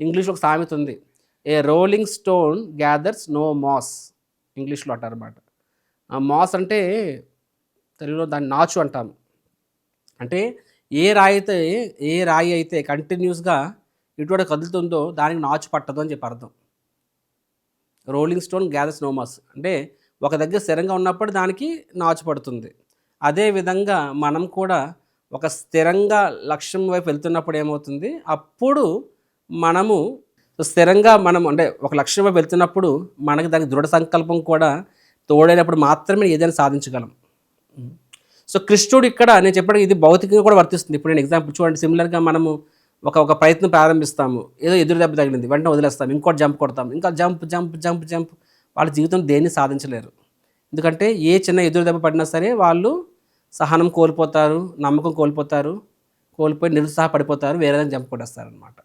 ఇంగ్లీష్లో ఒక సామెత ఉంది, a rolling stone gathers no moss, ఇంగ్లీష్లో అంటారన్నమాట. ఆ మాస్ అంటే తెలుగులో దాన్ని నాచు అంటాము. అంటే ఏ రాయి అయితే కంటిన్యూస్గా ఇటువంటి కదులుతుందో దానికి నాచు పట్టదు అని చెప్పి అర్థం. Rolling stone gathers no moss అంటే ఒక దగ్గర స్థిరంగా ఉన్నప్పుడు దానికి నాచు పడుతుంది. అదేవిధంగా మనం కూడా ఒక స్థిరంగా లక్ష్యం వైపు వెళ్తున్నప్పుడు ఏమవుతుంది, అప్పుడు మనము స్థిరంగా మనం అంటే ఒక లక్ష్యం వైపు వెళ్తున్నప్పుడు మనకి దానికి దృఢ సంకల్పం కూడా తోడైనప్పుడు మాత్రమే ఏదైనా సాధించగలం. సో కృష్ణుడు ఇక్కడ నేను చెప్పడం ఇది భౌతికంగా కూడా వర్తిస్తుంది. ఇప్పుడు నేను ఎగ్జాంపుల్ చూడండి, సిమిలర్గా మనము ఒక ప్రయత్నం ప్రారంభిస్తాము, ఏదో ఎదురు దెబ్బ తగిలింది, వెంటనే వదిలేస్తాం, ఇంకోటి జంప్ కొడతాం, ఇంకా జంప్ జంప్ జంప్ జంప్, వాళ్ళ జీవితం దేన్ని సాధించలేరు. ఎందుకంటే ఏ చిన్న ఎదురు దెబ్బ పడినా సరే వాళ్ళు సహనం కోల్పోతారు, నమ్మకం కోల్పోతారు, కోల్పోయి నిరుత్సాహపడిపోతారు, వేరే జంప్ కొట్టేస్తారనమాట.